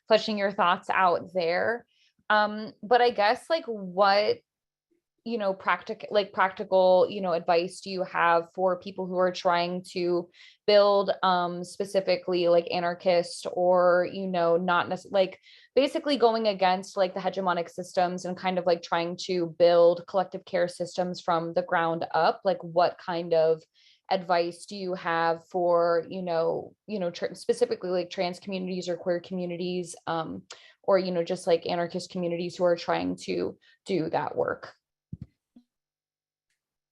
fleshing your thoughts out there. But I guess like what practical advice do you have for people who are trying to build specifically like anarchist or not necessarily like basically going against like the hegemonic systems and kind of like trying to build collective care systems from the ground up? Like what kind of advice do you have for specifically like trans communities or queer communities or just like anarchist communities who are trying to do that work?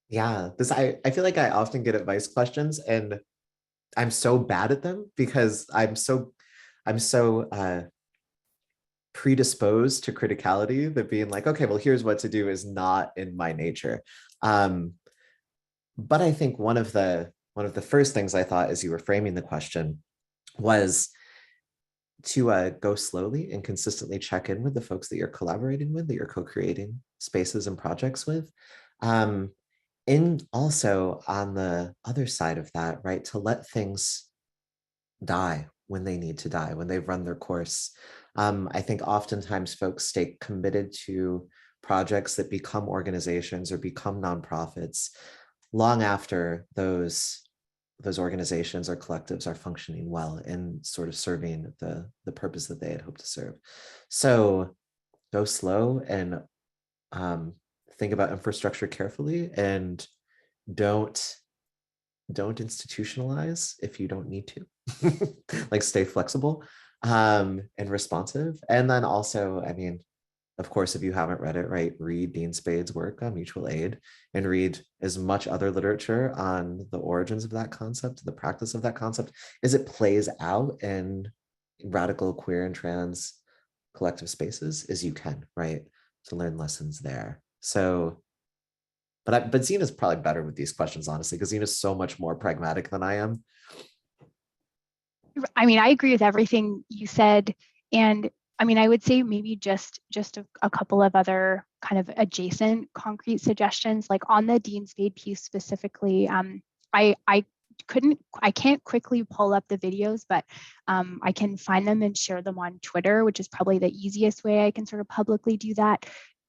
Yeah, I feel like I often get advice questions and I'm so bad at them because I'm so predisposed to criticality, that being like, okay, well, here's what to do is not in my nature. But I think one of the first things I thought as you were framing the question was to go slowly and consistently check in with the folks that you're collaborating with, that you're co-creating spaces and projects with. And also on the other side of that, right, to let things die when they need to die, when they've run their course. I think oftentimes folks stay committed to projects that become organizations or become nonprofits long after those organizations or collectives are functioning well and sort of serving the purpose that they had hoped to serve. So go slow and think about infrastructure carefully, and don't institutionalize if you don't need to. Like, stay flexible and responsive. And then also, I mean, of course, if you haven't read it, right, read Dean Spade's work on mutual aid, and read as much other literature on the origins of that concept, the practice of that concept, as it plays out in radical queer and trans collective spaces as you can, right, to learn lessons there. So, but Zena's probably better with these questions, honestly, because Zena's so much more pragmatic than I am. I mean, I agree with everything you said. And I mean, I would say maybe just a couple of other kind of adjacent concrete suggestions, like on the Dean Spade piece specifically. I can't quickly pull up the videos, but I can find them and share them on Twitter, which is probably the easiest way I can sort of publicly do that.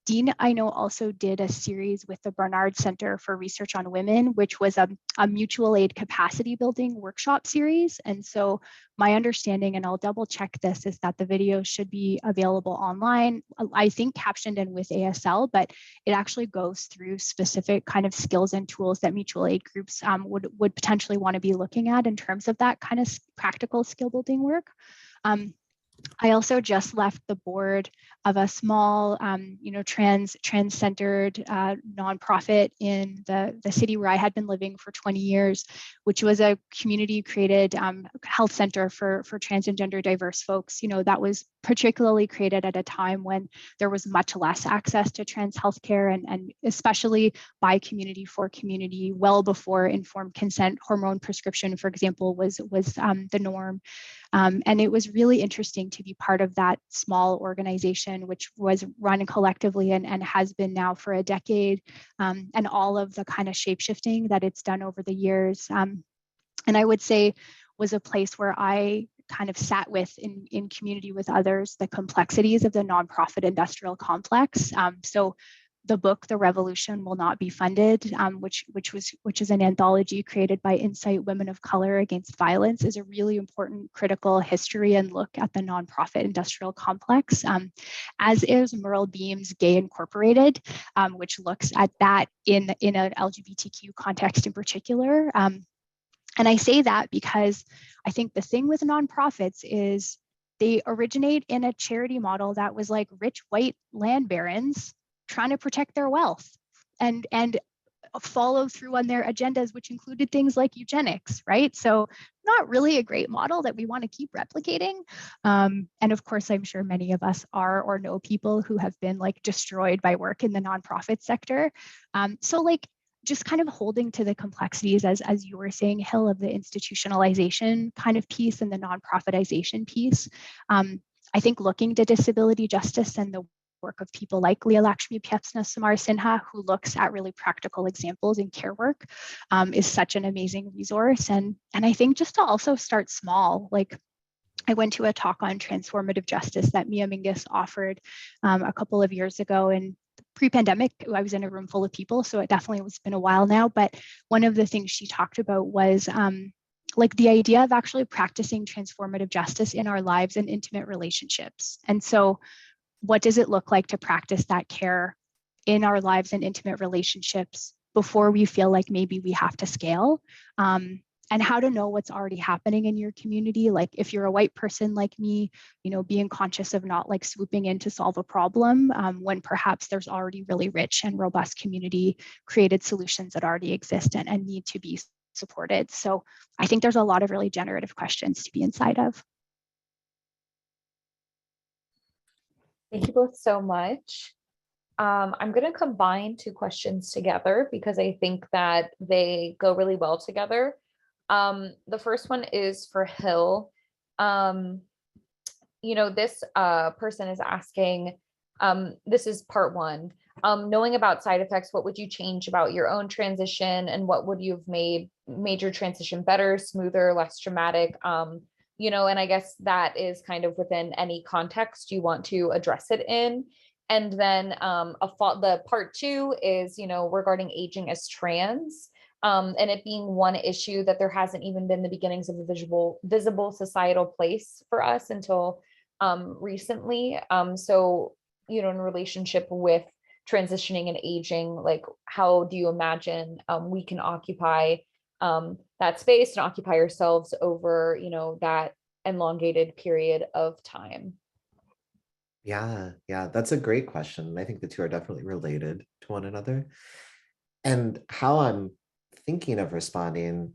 Dean, I know, also did a series with the Barnard Center for Research on Women, which was a mutual aid capacity building workshop series. And so my understanding, and I'll double check this, is that the video should be available online, I think captioned and with ASL, but it actually goes through specific kind of skills and tools that mutual aid groups would potentially want to be looking at in terms of that kind of practical skill building work. I also just left the board of a small, trans-centered nonprofit in the city where I had been living for 20 years, which was a community-created health center for trans and gender diverse folks. You know, that was particularly created at a time when there was much less access to trans healthcare, and especially by community for community, well before informed consent. Hormone prescription, for example, was the norm. And it was really interesting to be part of that small organization, which was run collectively and has been now for a decade, and all of the kind of shape-shifting that it's done over the years. And I would say was a place where I kind of sat with in community with others the complexities of the nonprofit industrial complex. So the book, The Revolution Will Not Be Funded, which is an anthology created by Insight Women of Color Against Violence, is a really important critical history and look at the nonprofit industrial complex, as is Merle Beam's Gay Incorporated, which looks at that in an LGBTQ context in particular. And I say that because I think the thing with nonprofits is they originate in a charity model that was like rich white land barons trying to protect their wealth and follow through on their agendas, which included things like eugenics, right? So not really a great model that we want to keep replicating. And of course, I'm sure many of us are or know people who have been like destroyed by work in the nonprofit sector. So like just kind of holding to the complexities, as you were saying, Hil, of the institutionalization kind of piece and the nonprofitization piece. I think looking to disability justice and the work of people like Leah Lakshmi Pyapsna Samar Sinha, who looks at really practical examples in care work, is such an amazing resource. And I think just to also start small, like I went to a talk on transformative justice that Mia Mingus offered a couple of years ago, and pre-pandemic, I was in a room full of people, so it definitely has been a while now. But one of the things she talked about was like the idea of actually practicing transformative justice in our lives and intimate relationships. And so what does it look like to practice that care in our lives and intimate relationships before we feel like maybe we have to scale? And how to know what's already happening in your community. Like if you're a white person like me, you know, being conscious of not like swooping in to solve a problem when perhaps there's already really rich and robust community created solutions that already exist and need to be supported. So I think there's a lot of really generative questions to be inside of. Thank you both so much. I'm going to combine two questions together because I think that they go really well together. The first one is for Hil. This person is asking, this is part one. Knowing about side effects, what would you change about your own transition, and what would you have made your transition better, smoother, less traumatic? And I guess that is kind of within any context you want to address it in. And then the part two is, regarding aging as trans, and it being one issue that there hasn't even been the beginnings of a visible societal place for us until recently. So, in relationship with transitioning and aging, like, how do you imagine we can occupy that space and occupy ourselves over, that elongated period of time? Yeah, that's a great question. I think the two are definitely related to one another. And how I'm thinking of responding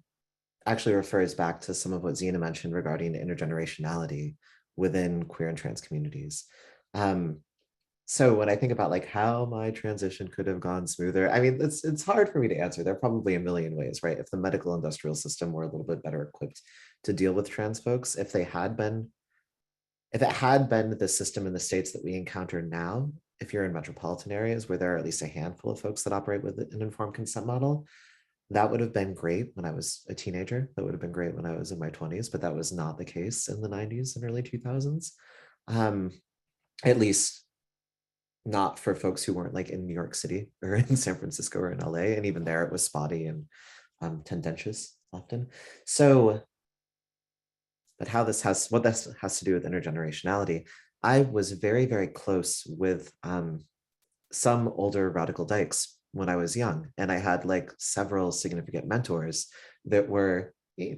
actually refers back to some of what Zena mentioned regarding intergenerationality within queer and trans communities. So when I think about like how my transition could have gone smoother, I mean, it's hard for me to answer. There are probably a million ways, right? If the medical industrial system were a little bit better equipped to deal with trans folks, if it had been the system in the states that we encounter now, if you're in metropolitan areas where there are at least a handful of folks that operate with an informed consent model, that would have been great when I was a teenager. That would have been great when I was in my 20s, but that was not the case in the 90s and early 2000s. At least not for folks who weren't like in New York City or in San Francisco or in LA. And even there it was spotty and tendentious often. So, but what this has to do with intergenerationality, I was very, very close with some older radical dykes when I was young. And I had like several significant mentors that were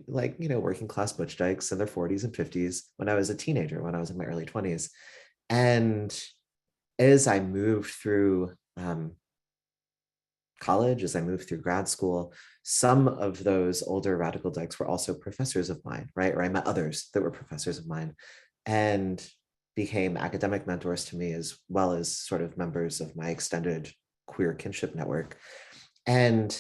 like, working class butch dykes in their 40s and 50s when I was a teenager, when I was in my early 20s. And as I moved through college, as I moved through grad school, some of those older radical dykes were also professors of mine, right? Or I met others that were professors of mine and became academic mentors to me, as well as sort of members of my extended queer kinship network. And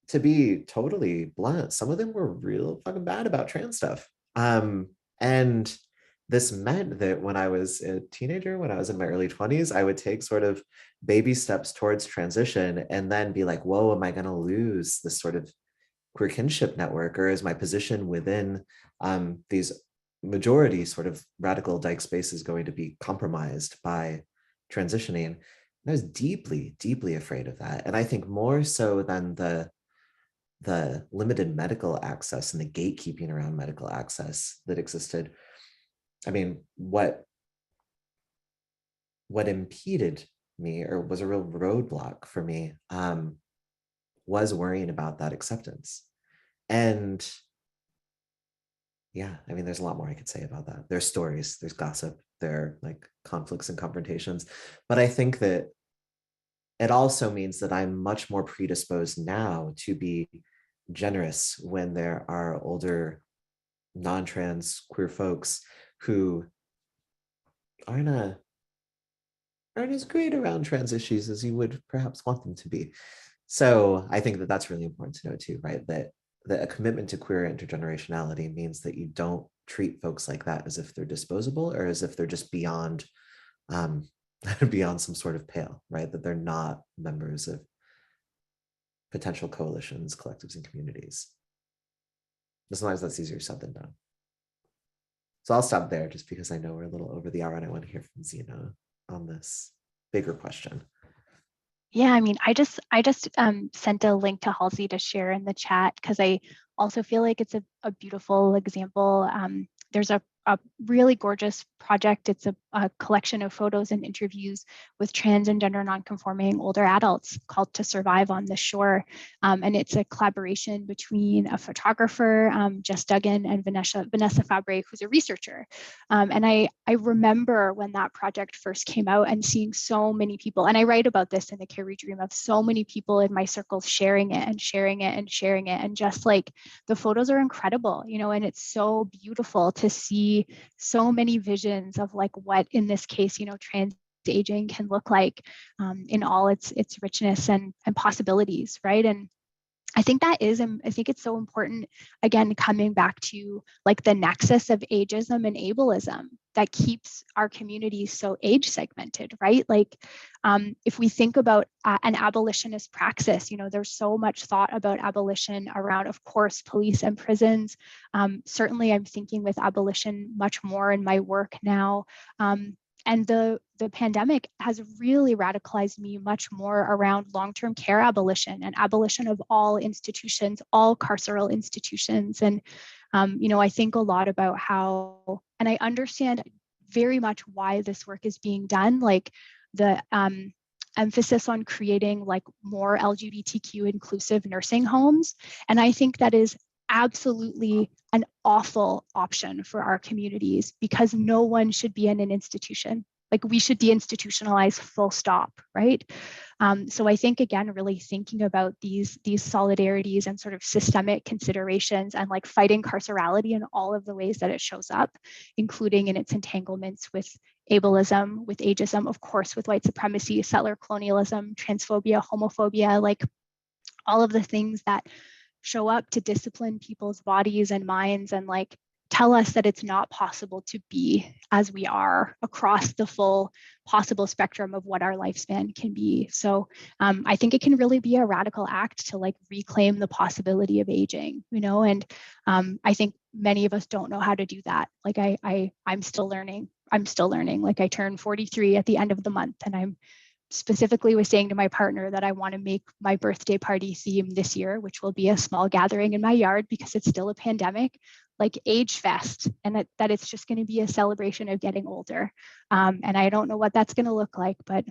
to be totally blunt, some of them were real fucking bad about trans stuff. And this meant that when I was a teenager, when I was in my early 20s, I would take sort of baby steps towards transition and then be like, whoa, am I going to lose this sort of queer kinship network? Or is my position within these majority sort of radical dyke spaces going to be compromised by transitioning? And I was deeply, deeply afraid of that. And I think more so than the limited medical access and the gatekeeping around medical access that existed, I mean, what impeded me, or was a real roadblock for me, was worrying about that acceptance. And yeah, I mean, there's a lot more I could say about that. There's stories, there's gossip, there are like conflicts and confrontations. But I think that it also means that I'm much more predisposed now to be generous when there are older non-trans queer folks who aren't as great around trans issues as you would perhaps want them to be. So I think that that's really important to know too, right? That a commitment to queer intergenerationality means that you don't treat folks like that as if they're disposable or as if they're just beyond beyond some sort of pale, right? That they're not members of potential coalitions, collectives, and communities. Sometimes that's easier said than done. So I'll stop there just because I know we're a little over the hour and I want to hear from Zena on this bigger question. Yeah, I mean, I just sent a link to Halsey to share in the chat because I also feel like it's a beautiful example. There's a really gorgeous project. It's a collection of photos and interviews with trans and gender nonconforming older adults called To Survive on the Shore. And it's a collaboration between a photographer, Jess Duggan, and Vanessa Fabre, who's a researcher. And I remember when that project first came out and seeing so many people, and I write about this in the Care We Dream of, so many people in my circles sharing it and sharing it and sharing it. And just like the photos are incredible, and it's so beautiful to see see so many visions of like what in this case, trans aging can look like in all its richness and possibilities, right? And I think it's so important, again, coming back to like the nexus of ageism and ableism that keeps our communities so age segmented, right? Like if we think about an abolitionist praxis, there's so much thought about abolition around, of course, police and prisons. Certainly I'm thinking with abolition much more in my work now. And the pandemic has really radicalized me much more around long-term care abolition and abolition of all institutions, all carceral institutions. And, I think a lot about how, and I understand very much why this work is being done, like the emphasis on creating like more LGBTQ inclusive nursing homes. And I think that is absolutely an awful option for our communities because no one should be in an institution. Like we should deinstitutionalize, full stop, right? So I think, again, really thinking about these solidarities and sort of systemic considerations and like fighting carcerality in all of the ways that it shows up, including in its entanglements with ableism, with ageism, of course, with white supremacy, settler colonialism, transphobia, homophobia, like all of the things that show up to discipline people's bodies and minds and like tell us that it's not possible to be as we are across the full possible spectrum of what our lifespan can be. So I think it can really be a radical act to like reclaim the possibility of aging, and I think many of us don't know how to do that. Like I'm still learning. Like I turn 43 at the end of the month, and I'm specifically was saying to my partner that I want to make my birthday party theme this year, which will be a small gathering in my yard because it's still a pandemic, like Age Fest, and that it's just going to be a celebration of getting older. And I don't know what that's going to look like, but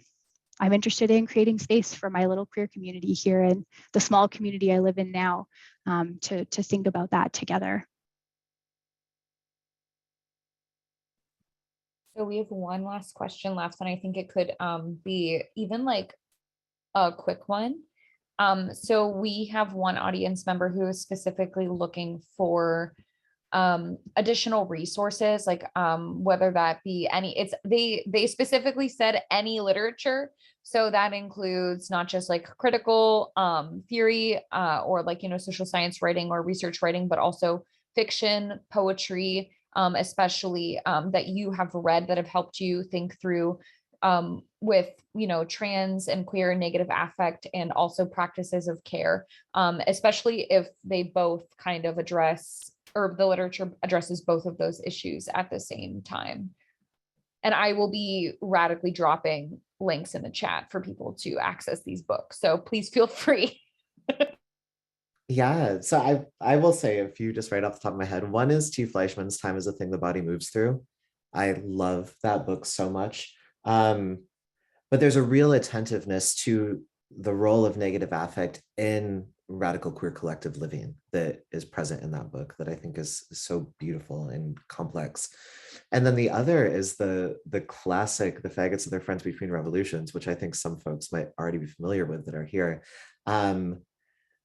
I'm interested in creating space for my little queer community here and the small community I live in now to think about that together. So we have one last question left, and I think it could be even like a quick one. So we have one audience member who is specifically looking for additional resources, like whether that be they specifically said any literature. So that includes not just like critical theory or like, social science writing or research writing, but also fiction, poetry, especially that you have read that have helped you think through with, trans and queer and negative affect and also practices of care, especially if they both kind of address, or the literature addresses both of those issues at the same time. And I will be radically dropping links in the chat for people to access these books. So please feel free. Yeah, so I will say a few just right off the top of my head. One is T. Fleischman's Time is a Thing the Body Moves Through. I love that book so much. But there's a real attentiveness to the role of negative affect in radical queer collective living that is present in that book that I think is so beautiful and complex. And then the other is the classic, The Faggots and Their Friends Between Revolutions, which I think some folks might already be familiar with that are here.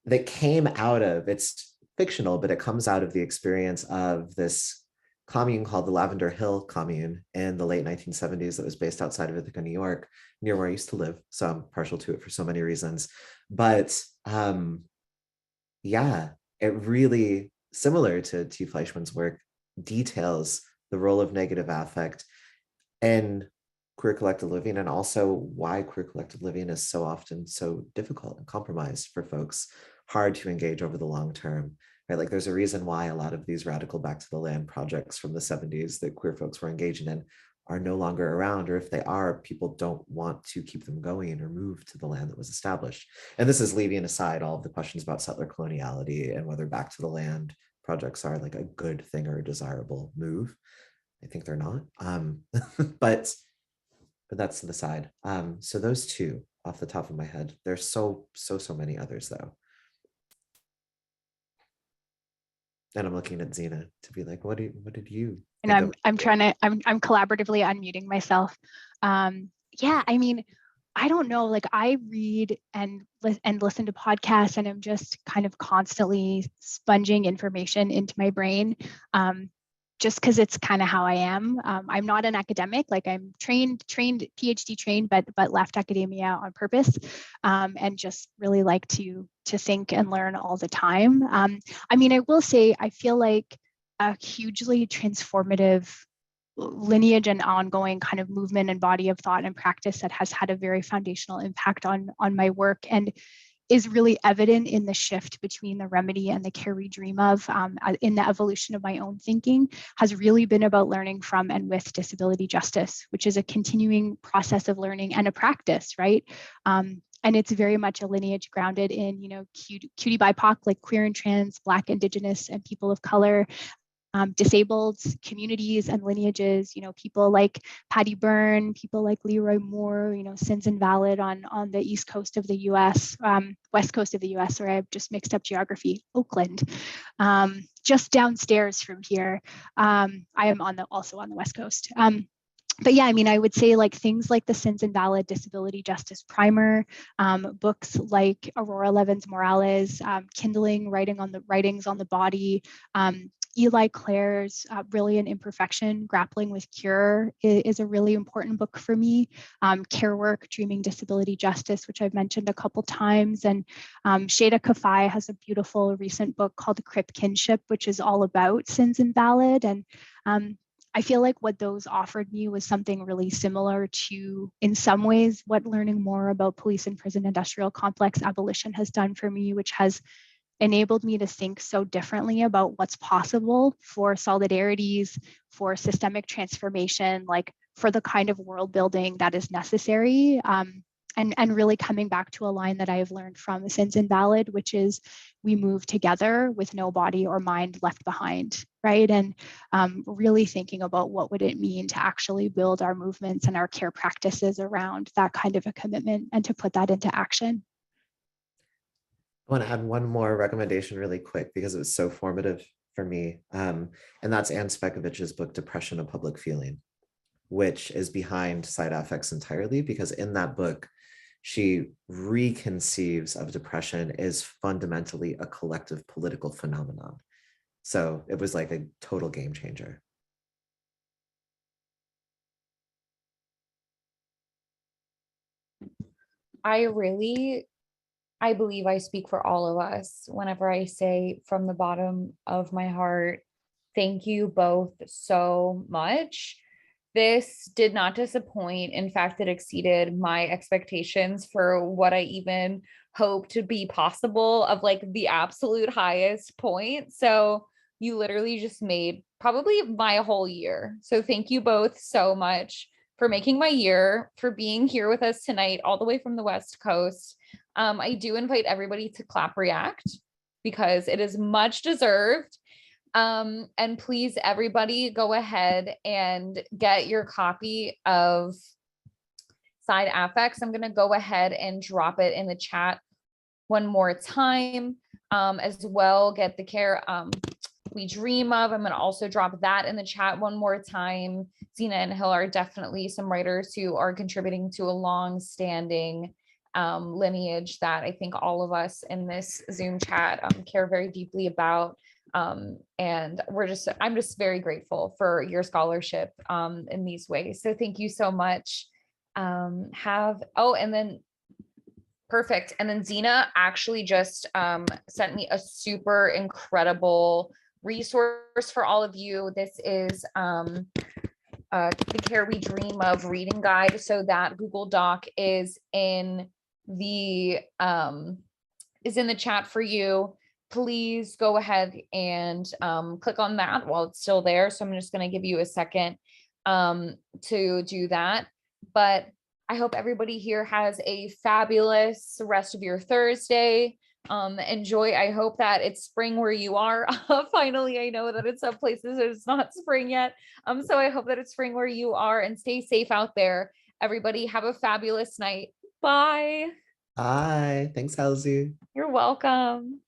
That came out of, it's fictional, but it comes out of the experience of this commune called the Lavender Hill Commune in the late 1970s that was based outside of Ithaca, New York, near where I used to live. So I'm partial to it for so many reasons. But yeah, it really, similar to T. Fleischman's work, details the role of negative affect in queer collective living, and also why queer collective living is so often so difficult and compromised for folks, hard to engage over the long term, right? Like there's a reason why a lot of these radical back to the land projects from the 70s that queer folks were engaging in are no longer around, or if they are, people don't want to keep them going or move to the land that was established. And this is leaving aside all of the questions about settler coloniality and whether back to the land projects are like a good thing or a desirable move. I think they're not, but that's to the side. So those two off the top of my head. There's so many others though. And I'm looking at Zena to be like, what did you? And I'm collaboratively unmuting myself. Yeah, I mean, I don't know, like I read and listen to podcasts, and I'm just kind of constantly sponging information into my brain. just because it's kind of how I am. I'm not an academic, like I'm trained, PhD trained, but left academia on purpose, and just really like to think and learn all the time. I mean, I will say, I feel like a hugely transformative lineage and ongoing kind of movement and body of thought and practice that has had a very foundational impact on my work, and is really evident in the shift between the remedy and the care we dream of, in the evolution of my own thinking, has really been about learning from and with disability justice, which is a continuing process of learning and a practice, right? And it's very much a lineage grounded in, cutie BIPOC, like queer and trans, Black, Indigenous, and people of color, disabled communities and lineages, people like Patty Byrne, people like Leroy Moore, Sins Invalid on the East Coast of the US, West Coast of the US, sorry, I've just mixed up geography, Oakland, just downstairs from here. I am also on the West Coast. But yeah, I mean, I would say like things like the Sins Invalid Disability Justice Primer, books like Aurora Levins Morales, Kindling, Writings on the Body, Eli Clare's Brilliant Imperfection, Grappling with Cure is a really important book for me. Care Work, Dreaming Disability Justice, which I've mentioned a couple times. And Shada Kafai has a beautiful recent book called Crip Kinship, which is all about Sins Invalid. And I feel like what those offered me was something really similar to, in some ways, what learning more about police and prison industrial complex abolition has done for me, which has enabled me to think so differently about what's possible for solidarities, for systemic transformation, like for the kind of world building that is necessary. And really coming back to a line that I have learned from Sins Invalid, which is we move together with no body or mind left behind, right? And really thinking about what would it mean to actually build our movements and our care practices around that kind of a commitment and to put that into action. I want to add one more recommendation really quick because it was so formative for me. And that's Anne Spekkovich's book, Depression, A Public Feeling, which is behind side affects entirely, because in that book, she reconceives of depression as fundamentally a collective political phenomenon. So it was like a total game changer. I believe I speak for all of us whenever I say from the bottom of my heart, thank you both so much. This did not disappoint. In fact, it exceeded my expectations for what I even hoped to be possible, of like the absolute highest point. So you literally just made probably my whole year. So thank you both so much for making my year, for being here with us tonight, all the way from the West Coast. I do invite everybody to clap react because it is much deserved. And please, everybody, go ahead and get your copy of Side Affects. I'm going to go ahead and drop it in the chat one more time. As well, get the Care We Dream Of. I'm going to also drop that in the chat one more time. Zena and Hil are definitely some writers who are contributing to a long-standing lineage that I think all of us in this Zoom chat care very deeply about. And I'm just very grateful for your scholarship in these ways. So thank you so much. And then perfect. And then Zena actually just sent me a super incredible resource for all of you. This is the Care We Dream Of reading guide. So that Google Doc is in the chat for you. Please go ahead and click on that while it's still there. So I'm just going to give you a second to do that. But I hope everybody here has a fabulous rest of your Thursday. Enjoy. I hope that it's spring where you are. Finally, I know that in some places it's not spring yet. So I hope that it's spring where you are, and stay safe out there. Everybody have a fabulous night. Bye. Bye. Thanks, Halsey. You're welcome.